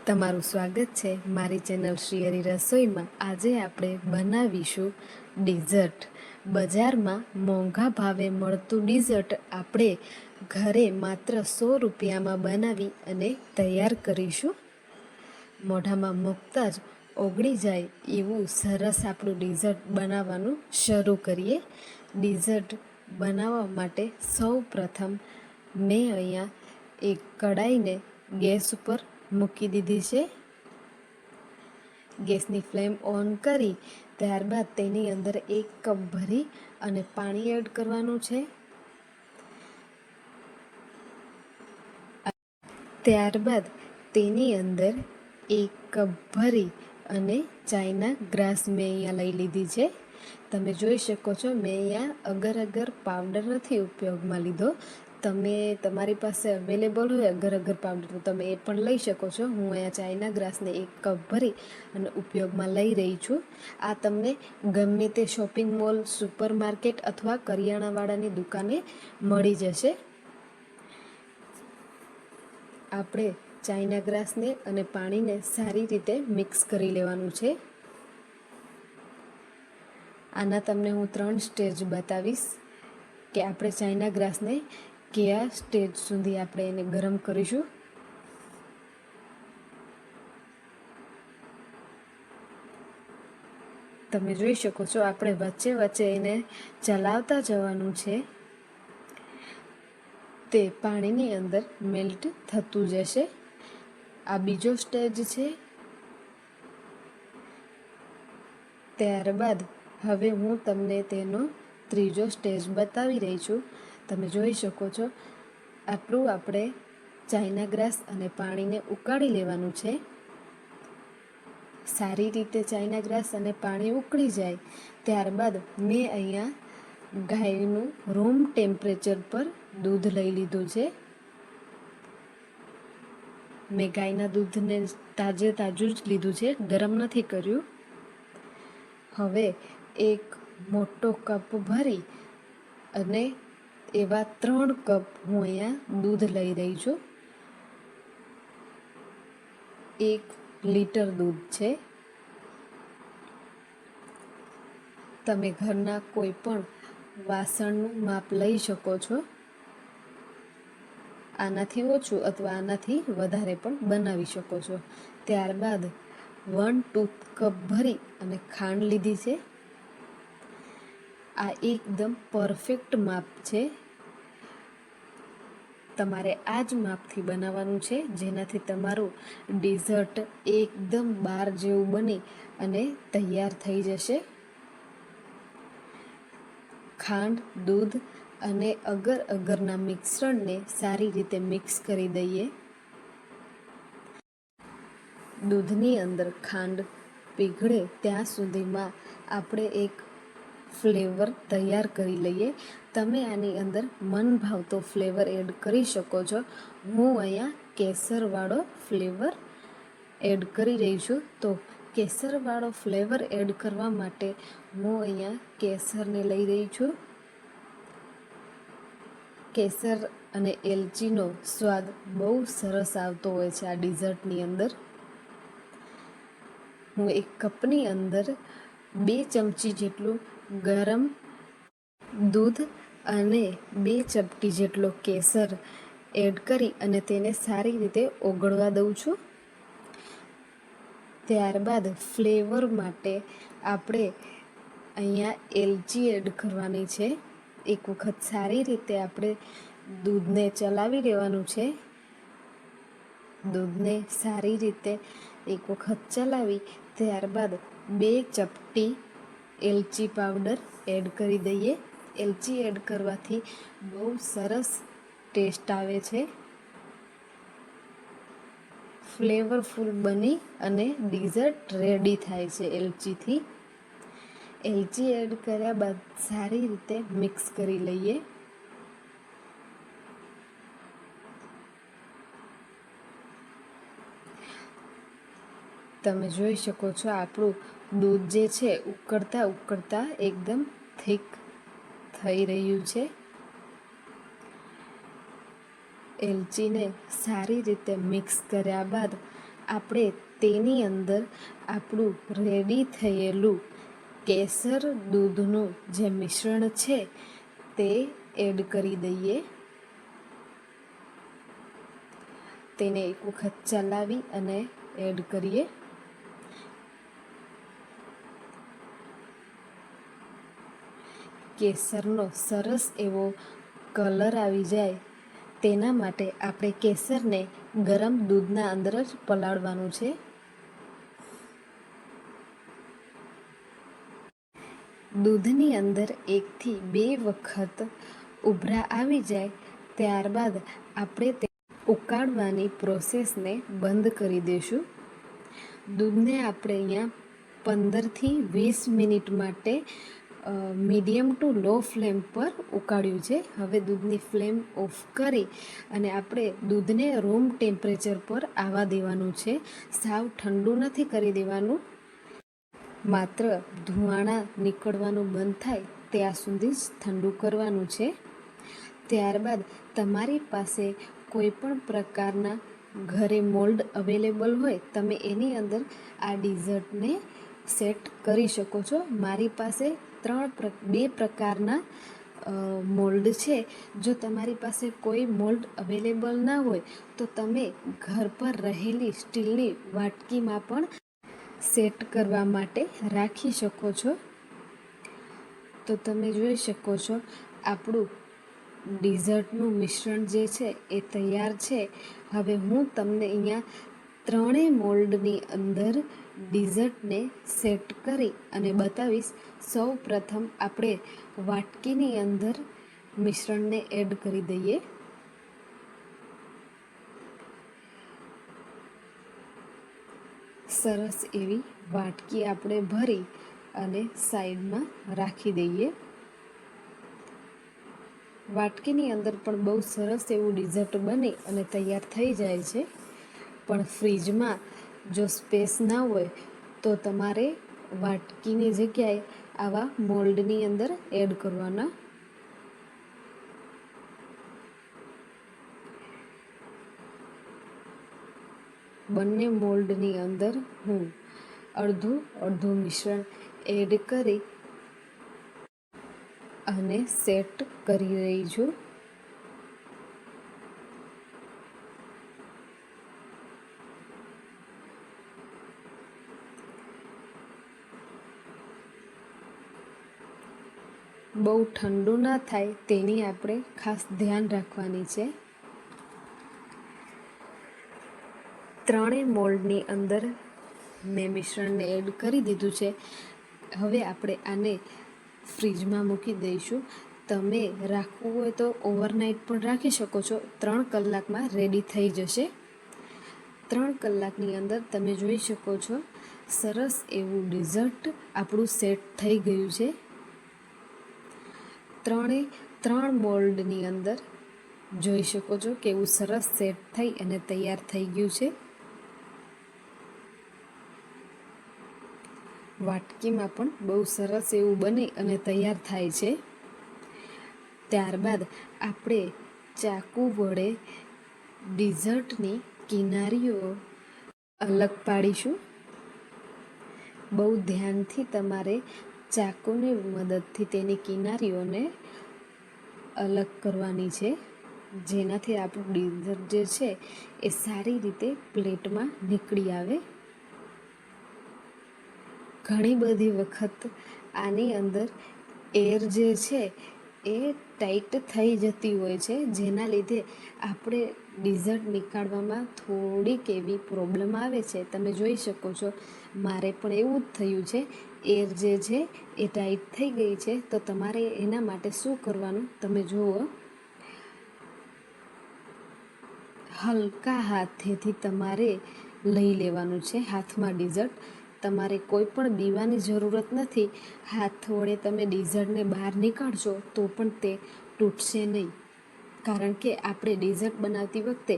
તમારું સ્વાગત છે મારી ચેનલ શ્રીહરી રસોઈમાં। આજે આપણે બનાવીશું ડીઝર્ટ। બજારમાં મોંઘા ભાવે મળતું ડીઝર્ટ આપણે ઘરે માત્ર 100 રૂપિયામાં બનાવી અને તૈયાર કરીશું। મોઢામાં મૂકતા જ ઓગળી જાય એવું સરસ આપણું ડીઝર્ટ બનાવવાનું શરૂ કરીએ। ડીઝર્ટ બનાવવા માટે સૌ પ્રથમ મેં અહીંયા એક કડાઈને ગેસ ઉપર મૂકી દીધી છે। ગેસની ફ્લેમ ઓન કરી ત્યારબાદ તેની અંદર 1 કપ ભરી અને પાણી એડ કરવાનું છે। ત્યારબાદ તેની અંદર 1 કપ ભરી અને ચાઈના ગ્રાસ મેં અહીંયા લઈ લીધી છે। તમે જોઈ શકો છો મેં અહીંયા અગર અગર પાવડર નથી ઉપયોગમાં લીધો। તમે તમારી પાસે અવેલેબલ હોય અગર પાવડર તો તમે એ પણ લઈ શકો છો। હું અહીંયા ચાઈના ગ્રાસને 1 કપ ભરી અને ઉપયોગમાં લઈ રહી છું। આ તમને ગમે તે શોપિંગ મોલ, સુપર માર્કેટ અથવા કરિયાણાવાળાની દુકાને મળી જશે। આપણે ચાઈના ગ્રાસને અને પાણીને સારી રીતે મિક્સ કરી લેવાનું છે। આના તમને હું 3 સ્ટેજ બતાવીશ કે આપણે ચાઈના ગ્રાસને કયા સ્ટેજ સુધી આપણે એને ગરમ કરીશું। તમે જોઈ શકો છો આપણે વચ્ચે વચ્ચે એને ચલાવતા જવાનું છે। તે પાણીની અંદર મેલ્ટ થતું જશે। આ બીજો સ્ટેજ છે। ત્યારબાદ હવે હું તમને તેનો ત્રીજો સ્ટેજ બતાવી રહી છું। તમે જોઈ શકો છો આટલું આપણે ચાઈના ગ્રાસ અને પાણીને ઉકાળી લેવાનું છે। સારી રીતે ચાઈના ગ્રાસ અને પાણી ઉકળી જાય ત્યારબાદ મેં અહીંયા ગાયનું રૂમ ટેમ્પરેચર પર દૂધ લઈ લીધું છે। મેં ગાયના દૂધને તાજું જ લીધું છે, ગરમ નથી કર્યું। હવે એક મોટો કપ ભરી અને એવા 3 કપ હું અહીંયા દૂધ લઈ રહી છું। 1 લીટર દૂધ છે। તમે ઘરના કોઈ પણ વાસણનું માપ લઈ શકો છો। આનાથી ઓછું અથવા આનાથી વધારે પણ બનાવી શકો છો। ત્યારબાદ 1/2 કપ ભરી અને ખાંડ લીધી છે। આ એકદમ પરફેક્ટ માપ છે। તમારે આ જ માપથી બનાવવાનું છે જેનાથી તમારું ડીઝર્ટ એકદમ બાર જેવું બની અને તૈયાર થઈ જશે। ખાંડ, દૂધ અને અગરના મિશ્રણને સારી રીતે મિક્સ કરી દઈએ। દૂધની અંદર ખાંડ પીગળે ત્યાં સુધીમાં આપણે એક ફ્લેવર તૈયાર કરી લઈએ। તમે આની અંદર મન ભાવતો ફ્લેવર એડ કરી શકો છો। હું અહીંયા કેસરવાળો ફ્લેવર એડ કરી રહી છું। તો કેસરવાળો ફ્લેવર એડ કરવા માટે હું અહીંયા કેસરને લઈ રહી છું। કેસર અને એલચીનો સ્વાદ બહુ સરસ આવતો હોય છે આ ડીઝર્ટની અંદર। હું 1 કપની અંદર 2 ચમચી જેટલું ગરમ દૂધ અને 2 ચપટી જેટલો કેસર એડ કરી અને તેને સારી રીતે ઓગળવા દઉં છું। ત્યારબાદ ફ્લેવર માટે આપણે અહીંયા એલચી એડ કરવાની છે। 1 વખત સારી રીતે આપણે દૂધને ચલાવી લેવાનું છે। દૂધને સારી રીતે 1 વખત ચલાવી ત્યારબાદ 2 ચપટી એલચી પાવડર એડ કરી દઈએ। એલચી એડ કરવાથી બહુ સરસ ટેસ્ટ આવે છે। ફ્લેવરફુલ બની અને ડીઝર્ટ રેડી થાય છે એલચીથી। એલચી એડ કર્યા બાદ સારી રીતે મિક્સ કરી લઈએ। તમે જોઈ શકો છો આપણું દૂધ જે છે ઉકળતા એકદમ થીક થઈ રહ્યું છે। એલચીને સારી રીતે મિક્સ કર્યા બાદ આપણે તેની અંદર આપણું રેડી થયેલું કેસર દૂધનું જે મિશ્રણ છે તે એડ કરી દઈએ. તેને એક વખત ચલાવી અને એડ કરીએ. કેસરનો સરસ એવો કલર આવી જાય તેના માટે આપણે કેસરને ગરમ દૂધના અંદર જ પલાળવાનું છે. દૂધની અંદર 1 થી 2 વખત ઉભરા આવી જાય ત્યારબાદ આપણે તે ઉકાળવાની પ્રોસેસને બંધ કરી દઈશું. દૂધને આપણે અહીંયા 15 થી 20 મિનિટ માટે મીડિયમ ટુ લો ફ્લેમ પર ઉકાળ્યું છે. હવે દૂધની ફ્લેમ ઓફ કરી અને આપણે દૂધને રૂમ ટેમ્પરેચર પર આવવા દેવાનું છે. સાવ ઠંડુ નથી કરી દેવાનું. માત્ર ધુમાડા નીકળવાનું બંધ થાય ત્યાં સુધી જ ઠંડુ કરવાનું છે. ત્યારબાદ તમારી પાસે કોઈ પણ પ્રકારના ઘરે મોલ્ડ અવેલેબલ હોય તમે એની અંદર આ ડીઝર્ટને સેટ કરી શકો છો. મારી પાસે 2 પ્રકારના મોલ્ડ છે. જો તમારી પાસે કોઈ મોલ્ડ અવેલેબલ ના હોય તો તમે ઘર પર રહેલી સ્ટીલની વાટકીમાં પણ સેટ કરવા માટે રાખી શકો છો. તો તમે જોઈ શકો છો આપણું ડીઝર્ટનું મિશ્રણ જે છે એ તૈયાર છે. હવે હું તમને અહીંયા 3 મોલ્ડની અંદર ડીઝર્ટને સેટ કરી અને બતાવીશ. સૌ પ્રથમ આપણે વાટકીની અંદર મિશ્રણને એડ કરી દઈએ. સરસ એવી વાટકી આપણે ભરી અને સાઈડમાં રાખી દઈએ. વાટકીની અંદર પણ બહુ સરસ એવું ડીઝર્ટ બની અને તૈયાર થઈ જાય છે. પણ ફ્રીજમાં જો સ્પેસ ના હોય તો તમારે વાટકીની જગ્યાએ આવા મોલ્ડની અંદર એડ કરવાના. બંને મોલ્ડની અંદર હું અડધું મિશ્રણ એડ કરી અને સેટ કરી રહી છું. બહુ ઠંડુ ના થાય તેની આપણે ખાસ ધ્યાન રાખવાની છે. 3 મોલ્ડની અંદર મેં મિશ્રણને એડ કરી દીધું છે. હવે આપણે આને ફ્રીજમાં મૂકી દઈશું. તમે રાખવું હોય તો ઓવરનાઇટ પણ રાખી શકો છો. 3 કલાકમાં રેડી થઈ જશે. 3 કલાકની અંદર તમે જોઈ શકો છો સરસ એવું ડીઝર્ટ આપણું સેટ થઈ ગયું છે. 3 મોલ્ડની અંદર જોઈ શકો છો કેવું સરસ સેટ થઈ અને તૈયાર થઈ ગયું છે. વાટકીમાં પણ બહુ સરસ એવું બની અને તૈયાર થાય છે. ત્યારબાદ આપણે ચાકુ વડે ડીઝર્ટની કિનારીઓ અલગ પાડીશું. બહુ ધ્યાનથી તમારે ચાકુની મદદથી તેની કિનારીઓને અલગ કરવાની છે, જેનાથી આપણું ડીઝર્ટ જે છે એ સારી રીતે પ્લેટમાં નીકળી આવે. ઘણી બધી વખત આની અંદર એર જે છે એ ટાઈટ થઈ જતી હોય છે, જેના લીધે આપણે ડીઝર્ટ નીકાળવામાં થોડીક એવી પ્રોબ્લેમ આવે છે. તમે જોઈ શકો છો મારે પણ એવું જ થયું છે. એર જે છે એ ટાઈટ થઈ ગઈ છે. તો તમારે એના માટે શું કરવાનું તમે જુઓ. હલકા હાથેથી તમારે લઈ લેવાનું છે હાથમાં ડીઝર્ટ. તમારે કોઈ પણ બીવાની જરૂરત નથી. હાથ વડે તમે ડીઝર્ટને બહાર નીકાળશો તો પણ તે તૂટશે નહીં, કારણ કે આપણે ડીઝર્ટ બનાવતી વખતે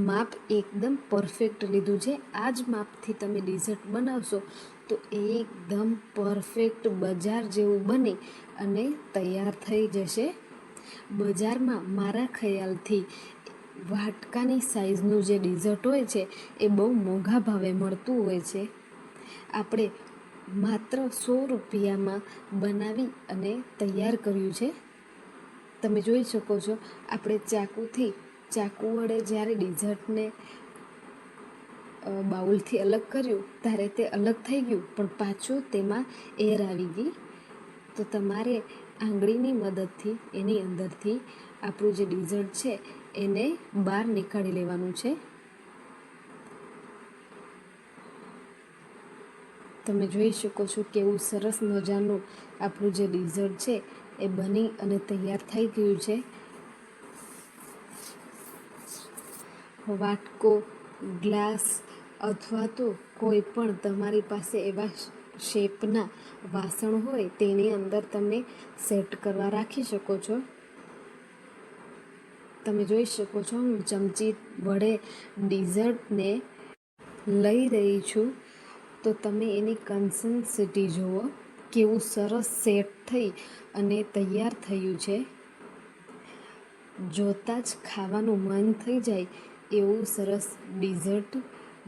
માપ એકદમ પરફેક્ટ લીધું છે. આ જ માપથી તમે ડીઝર્ટ બનાવશો તો એકદમ પરફેક્ટ બજાર જેવું બની અને તૈયાર થઈ જશે. બજારમાં મારા ખ્યાલથી વાટકાની સાઈઝનું જે ડીઝર્ટ હોય છે એ બહુ મોંઘા ભાવે મળતું હોય છે. આપણે માત્ર 100 રૂપિયામાં બનાવી અને તૈયાર કર્યું છે. તમે જોઈ શકો છો, આપણે ચાકુ વડે જ્યારે ડીઝર્ટને બાઉલથી અલગ કર્યું ત્યારે તે અલગ થઈ ગયું, પણ પાછું તેમાં એર આવી ગઈ. તો તમારે આંગળીની મદદથી એની અંદરથી આપણું જે ડીઝર્ટ છે એને બહાર નીકાળી લેવાનું છે. તમે જોઈ શકો છો કેવું સરસ મજાનું આપણું જે ડીઝર્ટ છે એ બની અને તૈયાર થઈ ગયું છે. વાટકો, ગ્લાસ અથવા તો કોઈ પણ તમારી પાસે એવા શેપના વાસણ હોય તેની અંદર તમે સેટ કરવા રાખી શકો છો. તમે જોઈ શકો છો, હું ચમચી વડે ડીઝર્ટને લઈ રહી છું, તો તમે એની કન્સિસ્ટન્સી જુઓ, કેવું સરસ સેટ થઈ અને તૈયાર થયું છે. જોતાં જ ખાવાનું મન થઈ જાય એવું સરસ ડીઝર્ટ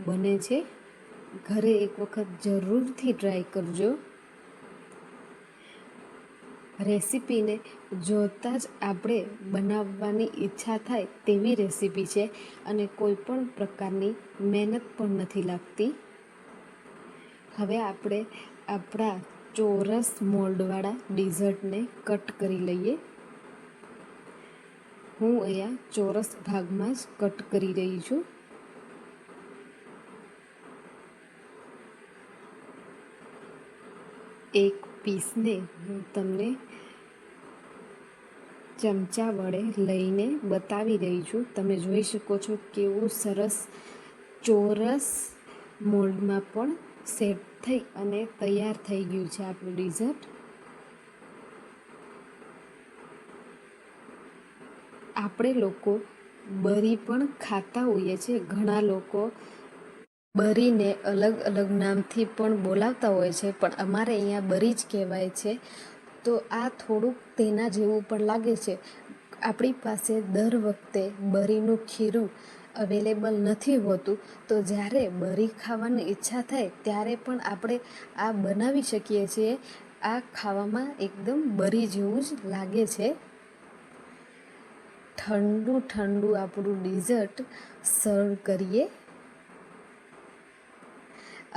બને છે. ઘરે એક વખત જરૂરથી ટ્રાય કરજો. રેસીપીને જોતાં જ આપણે બનાવવાની ઈચ્છા થાય તેવી રેસીપી છે અને કોઈ પણ પ્રકારની મહેનત પણ નથી લાગતી. હવે આપણે આપણા ચોરસ મોલ્ડવાળા ડીઝર્ટને કટ કરી લઈએ. હું અહીંયા ચોરસ ભાગમાં જ કટ કરી રહી છું. એક પીસને હું તમને ચમચા વડે લઈને બતાવી રહી છું. તમે જોઈ શકો છો કેવું સરસ ચોરસ મોલ્ડમાં પણ સેટ થઈ અને તૈયાર થઈ ગયું છે આપણું ડીઝર્ટ. આપણે લોકો બરી પણ ખાતા હોઈએ છીએ. ઘણા લોકો બરીને અલગ અલગ નામથી પણ બોલાવતા હોય છે, પણ અમારે અહીંયા બરી જ કહેવાય છે. તો આ થોડુંક તેના જેવું પણ લાગે છે. આપણી પાસે દર વખતે બરીનું ખીરું અવેલેબલ નથી હોતું, તો જ્યારે બરી ખાવાની ઈચ્છા થાય ત્યારે પણ આપણે આ બનાવી શકીએ છીએ. આ ખાવામાં એકદમ બરી જેવું જ લાગે છે. ઠંડુ ઠંડુ આપણું ડીઝર્ટ સર્વ કરીએ.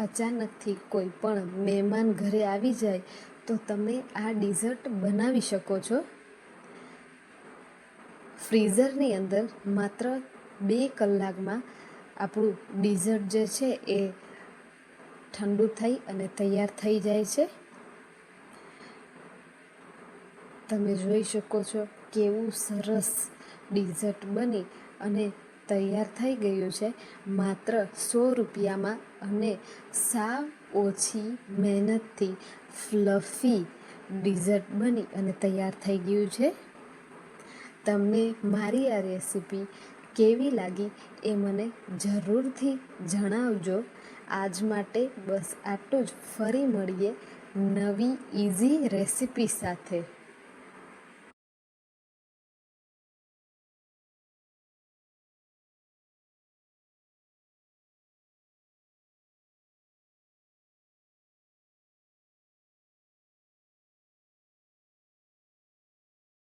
અચાનકથી કોઈ પણ મહેમાન ઘરે આવી જાય તો તમે આ ડીઝર્ટ બનાવી શકો છો. ફ્રીઝરની અંદર માત્ર 2 કલાકમાં આપણું ડીઝર્ટ જે છે એ ઠંડુ થઈ અને તૈયાર થઈ જાય છે. તમે જોઈ શકો છો કેવું સરસ ડીઝર્ટ બની અને તૈયાર થઈ ગયું છે. માત્ર 100 રૂપિયામાં અને સાવ ઓછી મહેનતથી ફ્લફી ડીઝર્ટ બની અને તૈયાર થઈ ગયું છે. તમને મારી આ રેસીપી કેવી લાગી એ મને જરૂરથી જણાવજો. આજ માટે બસ આટલું જ. ફરી મળીએ નવી ઇઝી રેસીપી સાથે.